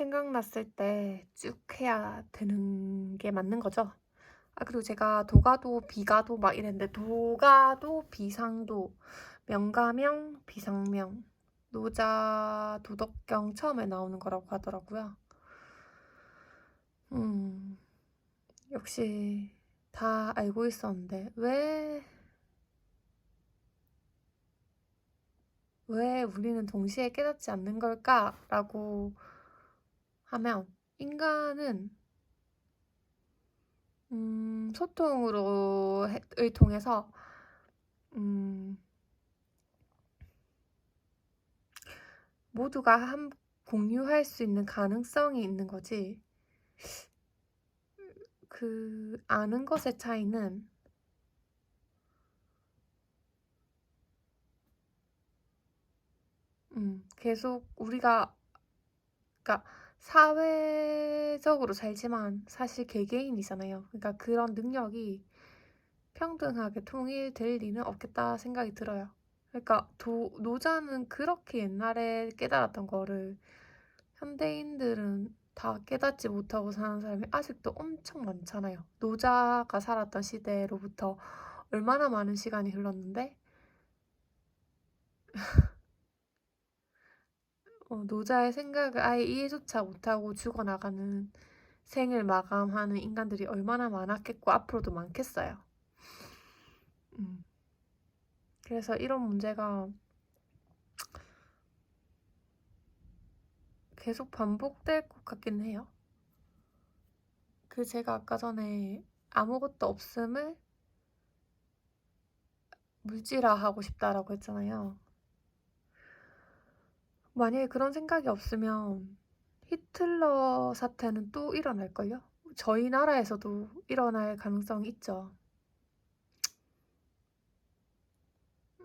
생각났을 때 쭉 해야 되는 게 맞는 거죠. 그리고 제가 도가도, 비가도 막 이랬는데 도가도, 비상도, 명가명, 비상명, 노자, 도덕경 처음에 나오는 거라고 하더라고요. 음, 역시 다 알고 있었는데 왜 우리는 동시에 깨닫지 않는 걸까라고 하면 인간은 소통을 통해서 음, 모두가 공유할 수 있는 가능성이 있는 거지. 그 아는 것의 차이는 계속 우리가 그러니까 사회적으로 살지만 사실 개개인이잖아요. 그러니까 그런 능력이 평등하게 통일될 리는 없겠다 생각이 들어요. 그러니까 노자는 그렇게 옛날에 깨달았던 거를 현대인들은 다 깨닫지 못하고 사는 사람이 아직도 엄청 많잖아요. 노자가 살았던 시대로부터 얼마나 많은 시간이 흘렀는데 노자의 생각을 아예 이해조차 못하고 죽어나가는 생을 마감하는 인간들이 얼마나 많았겠고 앞으로도 많겠어요. 음. 그래서 이런 문제가 계속 반복될 것 같긴 해요. 제가 아까 전에 아무것도 없음을 물질화하고 싶다라고 했잖아요. 만약에 그런 생각이 없으면 히틀러 사태는 또 일어날걸요? 저희 나라에서도 일어날 가능성이 있죠.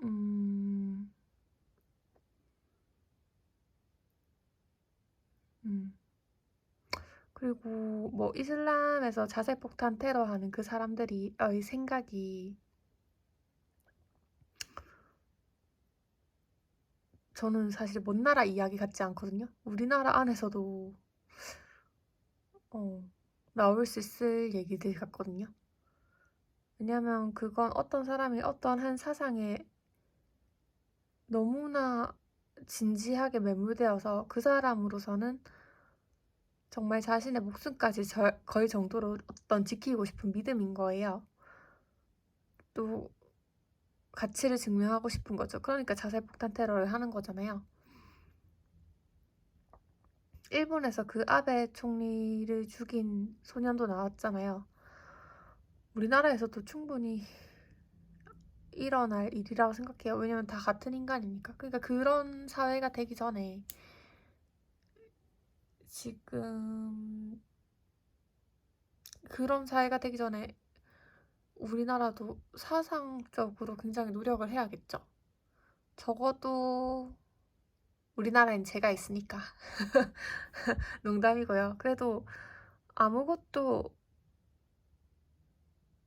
음, 음. 그리고 뭐 이슬람에서 자살폭탄 테러하는 그 사람들이 생각이 저는 사실 먼 나라 이야기 같지 않거든요. 우리나라 안에서도 어, 나올 수 있을 얘기들 같거든요. 왜냐면 그건 어떤 사람이 어떤 한 사상에 너무나 진지하게 매몰되어서 그 사람으로서는 정말 자신의 목숨까지 걸 정도로 어떤 지키고 싶은 믿음인 거예요. 또 가치를 증명하고 싶은 거죠. 그러니까 자살폭탄 테러를 하는 거잖아요. 일본에서 그 아베 총리를 죽인 소년도 나왔잖아요. 우리나라에서도 충분히 일어날 일이라고 생각해요. 왜냐면 다 같은 인간이니까. 그러니까 그런 사회가 되기 전에 지금 그런 사회가 되기 전에 우리나라도 사상적으로 굉장히 노력을 해야겠죠. 적어도 우리나라엔 제가 있으니까. 농담이고요. 그래도 아무것도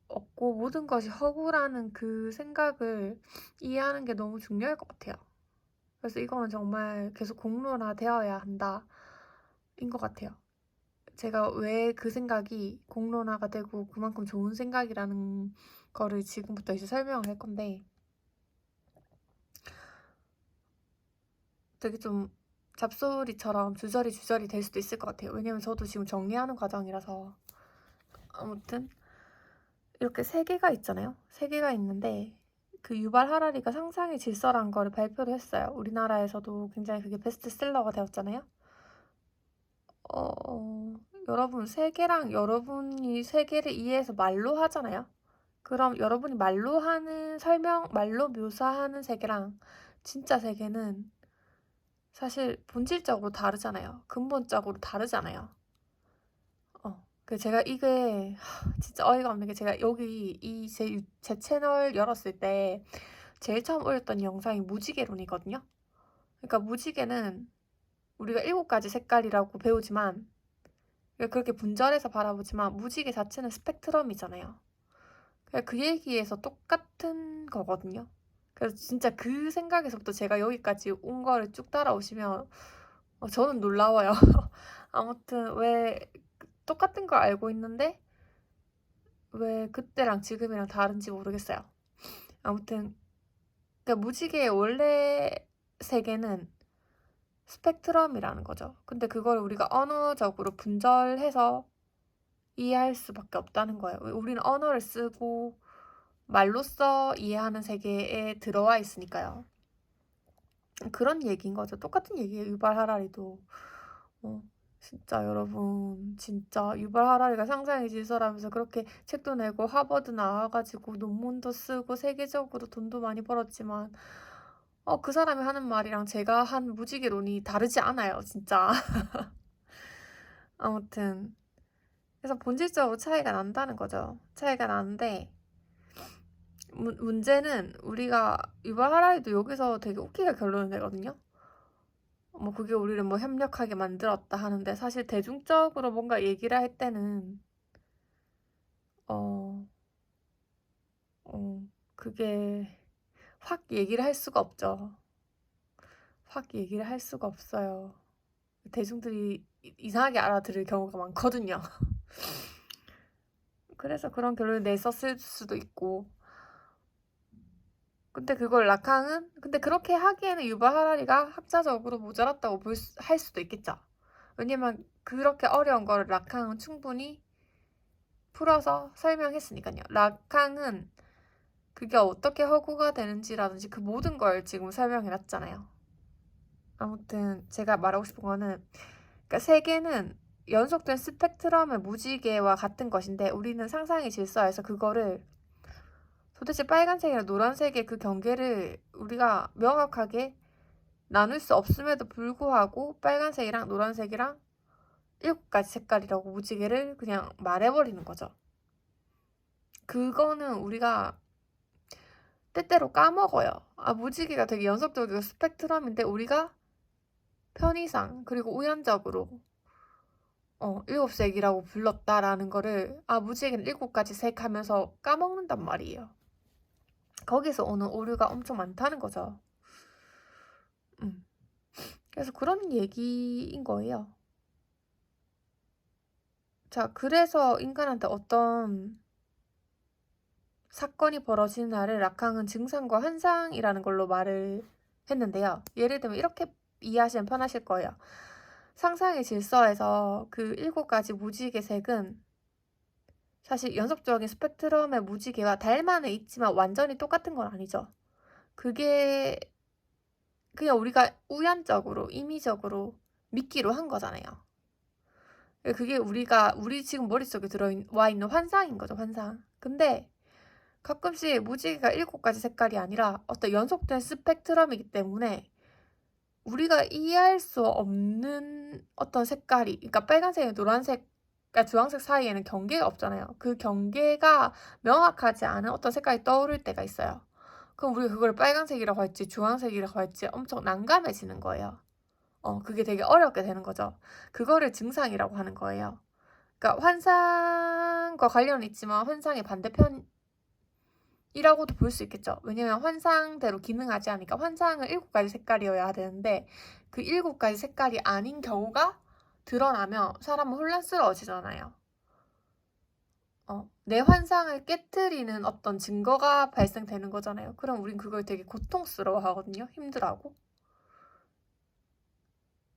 없고 모든 것이 허구라는 그 생각을 이해하는 게 너무 중요할 것 같아요. 그래서 이거는 정말 계속 공론화되어야 한다. 인 것 같아요. 제가 왜 그 생각이 공론화가 되고 그만큼 좋은 생각이라는 거를 지금부터 이제 설명을 할 건데 되게 좀 잡소리처럼 주저리 될 수도 있을 것 같아요. 왜냐면 저도 지금 정리하는 과정이라서. 아무튼 이렇게 세 개가 있잖아요. 세 개가 있는데 그 유발 하라리가 상상의 질서라는 거를 발표를 했어요. 우리나라에서도 굉장히 그게 베스트셀러가 되었잖아요. 여러분 세 개랑 여러분이 세 개를 이해해서 말로 하잖아요. 그럼 여러분이 말로 묘사하는 세계랑 진짜 세계는 사실 본질적으로 다르잖아요. 근본적으로 다르잖아요. 제가 이게 진짜 어이가 없는 게 제가 여기 제 채널 열었을 때 제일 처음 올렸던 영상이 무지개론이거든요. 그러니까 무지개는 우리가 7가지 색깔이라고 배우지만 그렇게 분절해서 바라보지만 무지개 자체는 스펙트럼이잖아요. 그 얘기에서 똑같은 거거든요. 그래서 진짜 그 생각에서부터 제가 여기까지 온 거를 쭉 따라오시면 저는 놀라워요. 아무튼 왜 똑같은 걸 알고 있는데 왜 그때랑 지금이랑 다른지 모르겠어요. 아무튼 그러니까 무지개의 원래 세계는 스펙트럼이라는 거죠. 근데 그걸 우리가 언어적으로 분절해서 이해할 수밖에 없다는 거예요. 우리는 언어를 쓰고 말로써 이해하는 세계에 들어와 있으니까요. 그런 얘기인 거죠. 똑같은 얘기예요. 유발 하라리도. 어, 진짜 여러분, 진짜 유발 하라리가 상상의 질서라면서 그렇게 책도 내고 하버드 나와가지고 논문도 쓰고 세계적으로 돈도 많이 벌었지만 그 사람이 하는 말이랑 제가 한 무지개론이 다르지 않아요, 진짜. 아무튼 그래서 본질적으로 차이가 난다는 거죠. 차이가 나는데 문제는 우리가 유발 하라리도 여기서 되게 웃기게 결론을 내거든요. 뭐 그게 우리를 뭐 협력하게 만들었다 하는데 사실 대중적으로 뭔가 얘기를 할 때는 어, 그게 확 얘기를 할 수가 없죠. 확 얘기를 할 수가 없어요. 대중들이 이상하게 알아들을 경우가 많거든요. 그래서 그런 결론을 냈었을 수도 있고. 근데 그걸 라캉은 근데 그렇게 하기에는 유발 하라리가 학자적으로 모자랐다고 할 수도 있겠죠. 왜냐면 그렇게 어려운 거를 라캉은 충분히 풀어서 설명했으니까요. 라캉은 그게 어떻게 허구가 되는지라든지 그 모든 걸 지금 설명해놨잖아요. 아무튼 제가 말하고 싶은 거는 그러니까 세계는 연속된 스펙트럼의 무지개와 같은 것인데 우리는 상상의 질서에서 그거를 도대체 빨간색이랑 노란색의 그 경계를 우리가 명확하게 나눌 수 없음에도 불구하고 빨간색이랑 노란색이랑 7가지 색깔이라고 무지개를 그냥 말해버리는 거죠. 그거는 우리가 때때로 까먹어요. 무지개가 되게 연속적이고 스펙트럼인데 우리가 편의상 그리고 우연적으로 7색이라고 불렀다라는 거를 무지개는 7가지 색 하면서 까먹는단 말이에요. 거기서 오는 오류가 엄청 많다는 거죠. 그래서 그런 얘기인 거예요. 자, 그래서 인간한테 어떤 사건이 벌어지는 날을 라캉은 증상과 환상이라는 걸로 말을 했는데요. 예를 들면 이렇게 이해하시면 편하실 거예요. 상상의 질서에서 그 7가지 무지개색은 사실 연속적인 스펙트럼의 무지개와 닮아는 있지만 완전히 똑같은 건 아니죠. 그게 그냥 우리가 우연적으로, 임의적으로 믿기로 한 거잖아요. 그게 우리 지금 머릿속에 들어와 있는 환상인 거죠, 환상. 근데 가끔씩 무지개가 7가지 색깔이 아니라 어떤 연속된 스펙트럼이기 때문에 우리가 이해할 수 없는 어떤 색깔이, 그러니까 빨간색과 노란색과 주황색 사이에는 경계가 없잖아요. 그 경계가 명확하지 않은 어떤 색깔이 떠오를 때가 있어요. 그럼 우리가 그걸 빨간색이라고 할지 주황색이라고 할지 엄청 난감해지는 거예요. 그게 되게 어렵게 되는 거죠. 그거를 증상이라고 하는 거예요. 그러니까 환상과 관련은 있지만 환상의 반대편이라고도 볼 수 있겠죠. 왜냐면 환상대로 기능하지 않으니까 환상은 7가지 색깔이어야 되는데 그 7가지 색깔이 아닌 경우가 드러나면 사람은 혼란스러워지잖아요. 내 환상을 깨트리는 어떤 증거가 발생되는 거잖아요. 그럼 우린 그걸 되게 고통스러워 하거든요. 힘들어하고.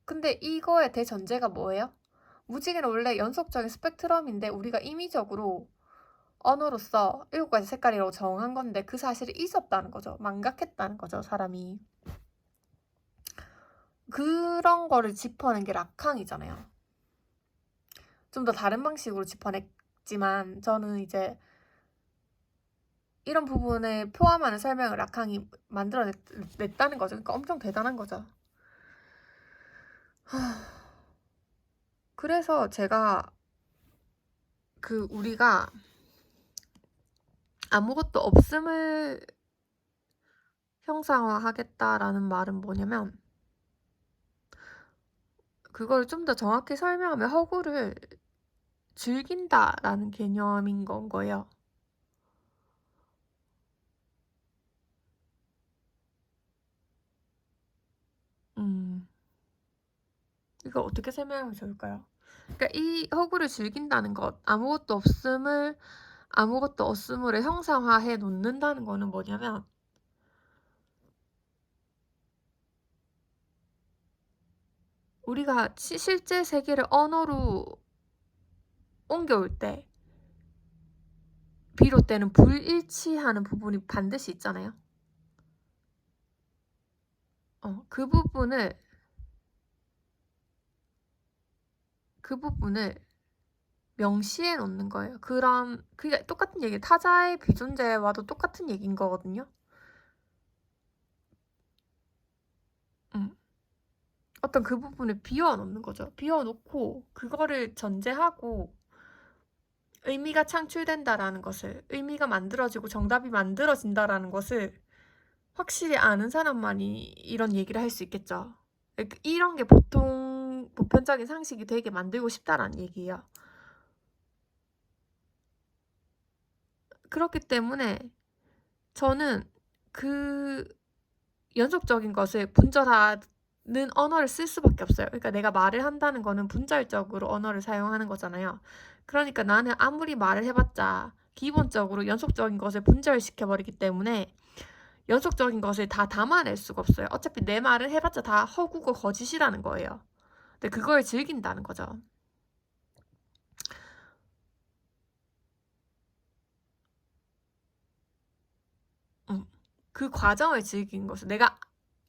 근데 이거의 대전제가 뭐예요? 무지개는 원래 연속적인 스펙트럼인데 우리가 임의적으로 언어로서 7가지 색깔이라고 정한 건데 그 사실이 있었다는 거죠. 망각했다는 거죠, 사람이. 그런 거를 짚어낸 게 라캉이잖아요. 좀 더 다른 방식으로 짚어냈지만 저는 이제 이런 부분을 포함하는 설명을 라캉이 만들어냈다는 거죠. 그러니까 엄청 대단한 거죠. 그래서 제가 우리가 아무것도 없음을 형상화하겠다라는 말은 뭐냐면 그걸 좀 더 정확히 설명하면 허구를 즐긴다라는 개념인 건 거예요. 이걸 어떻게 설명하면 좋을까요? 그러니까 이 허구를 즐긴다는 것, 아무것도 없음을 형상화해 놓는다는 거는 뭐냐면 우리가 실제 세계를 언어로 옮겨올 때 비롯되는 불일치하는 부분이 반드시 있잖아요. 그 부분을 명시해 놓는 거예요. 그게 똑같은 얘기, 타자의 비존재와도 똑같은 얘기인 거거든요. 어떤 그 부분을 비워 놓는 거죠. 비워 놓고 그거를 전제하고 의미가 창출된다라는 것을, 의미가 만들어지고 정답이 만들어진다라는 것을 확실히 아는 사람만이 이런 얘기를 할 수 있겠죠. 이런 게 보통 보편적인 상식이 되게 만들고 싶다라는 얘기예요. 그렇기 때문에 저는 그 연속적인 것을 분절하는 언어를 쓸 수밖에 없어요. 그러니까 내가 말을 한다는 거는 분절적으로 언어를 사용하는 거잖아요. 그러니까 나는 아무리 말을 해봤자 기본적으로 연속적인 것을 분절시켜버리기 때문에 연속적인 것을 다 담아낼 수가 없어요. 어차피 내 말을 해봤자 다 허구고 거짓이라는 거예요. 근데 그걸 즐긴다는 거죠. 그 과정을 즐기는 것을, 내가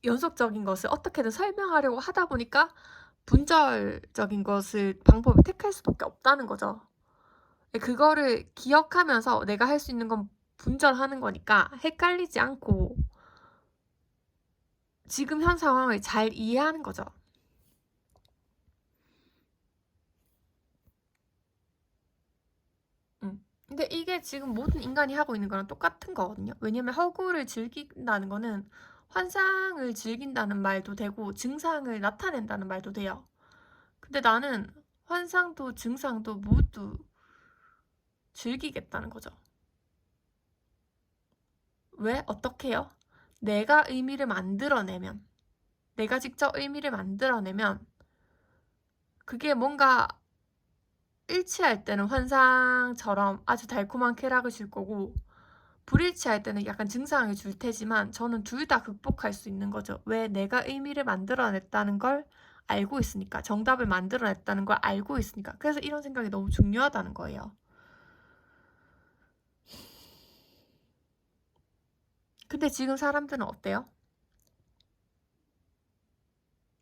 연속적인 것을 어떻게든 설명하려고 하다 보니까 분절적인 것을 방법을 택할 수밖에 없다는 거죠. 그거를 기억하면서 내가 할 수 있는 건 분절하는 거니까 헷갈리지 않고 지금 현 상황을 잘 이해하는 거죠. 근데 이게 지금 모든 인간이 하고 있는 거랑 똑같은 거거든요. 왜냐면 허구를 즐긴다는 거는 환상을 즐긴다는 말도 되고 증상을 나타낸다는 말도 돼요. 근데 나는 환상도 증상도 모두 즐기겠다는 거죠. 왜? 어떻게요? 내가 직접 의미를 만들어내면 그게 뭔가 일치할 때는 환상처럼 아주 달콤한 쾌락을 줄 거고 불일치할 때는 약간 증상을 줄 테지만 저는 둘 다 극복할 수 있는 거죠. 왜? 내가 의미를 만들어냈다는 걸 알고 있으니까. 정답을 만들어냈다는 걸 알고 있으니까. 그래서 이런 생각이 너무 중요하다는 거예요. 근데 지금 사람들은 어때요?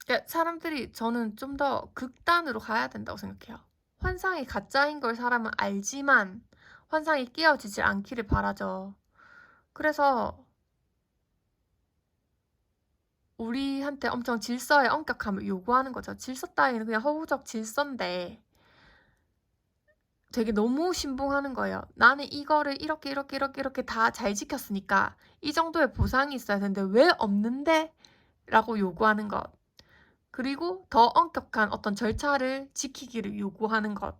그러니까 사람들이 저는 좀 더 극단으로 가야 된다고 생각해요. 환상이 가짜인 걸 사람은 알지만 환상이 깨어지지 않기를 바라죠. 그래서 우리한테 엄청 질서의 엄격함을 요구하는 거죠. 질서 따위는 그냥 허구적 질서인데 되게 너무 신봉하는 거예요. 나는 이거를 이렇게 다 잘 지켰으니까 이 정도의 보상이 있어야 되는데 왜 없는데? 라고 요구하는 것. 그리고 더 엄격한 어떤 절차를 지키기를 요구하는 것.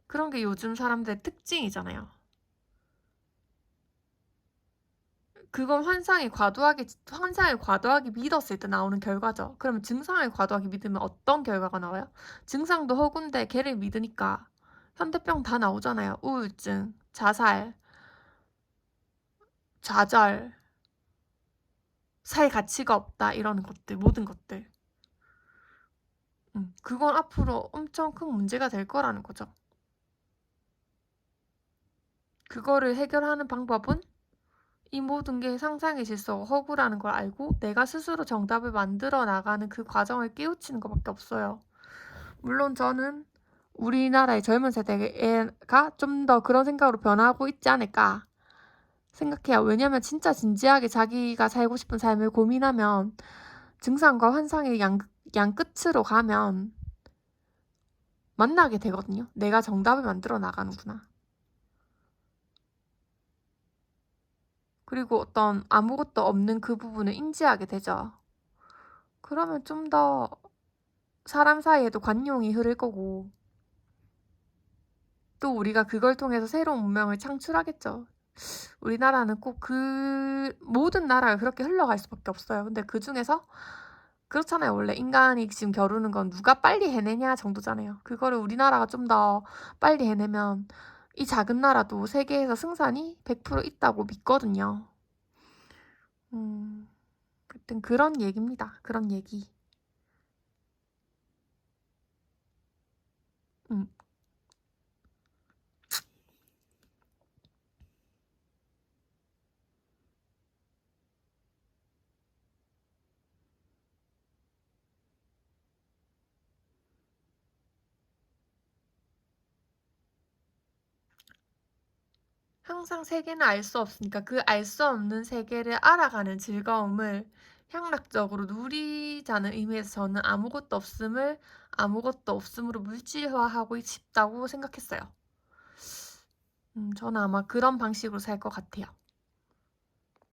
그런 게 요즘 사람들의 특징이잖아요. 그건 환상을 과도하게 믿었을 때 나오는 결과죠. 그러면 증상을 과도하게 믿으면 어떤 결과가 나와요? 증상도 허구인데 걔를 믿으니까 현대병 다 나오잖아요. 우울증, 자살, 좌절, 살 가치가 없다 이러는 것들, 모든 것들. 그건 앞으로 엄청 큰 문제가 될 거라는 거죠. 그거를 해결하는 방법은 이 모든 게 상상의 질서고 허구라는 걸 알고 내가 스스로 정답을 만들어 나가는 그 과정을 깨우치는 것밖에 없어요. 물론 저는 우리나라의 젊은 세대가 좀 더 그런 생각으로 변하고 있지 않을까 생각해요. 왜냐면 진짜 진지하게 자기가 살고 싶은 삶을 고민하면 증상과 환상의 양 끝으로 가면 만나게 되거든요. 내가 정답을 만들어 나가는구나. 그리고 어떤 아무것도 없는 그 부분을 인지하게 되죠. 그러면 좀 더 사람 사이에도 관용이 흐를 거고 또 우리가 그걸 통해서 새로운 문명을 창출하겠죠. 우리나라는 꼭 모든 나라가 그렇게 흘러갈 수밖에 없어요. 근데 그 중에서 그렇잖아요. 원래 인간이 지금 겨루는 건 누가 빨리 해내냐 정도잖아요. 그거를 우리나라가 좀 더 빨리 해내면 이 작은 나라도 세계에서 승산이 100% 있다고 믿거든요. 하여튼 그런 얘기입니다. 그런 얘기. 음. 항상 세계는 알 수 없으니까 그 알 수 없는 세계를 알아가는 즐거움을 향락적으로 누리자는 의미에서 저는 아무것도 없음으로 물질화하고 싶다고 생각했어요. 저는 아마 그런 방식으로 살 것 같아요.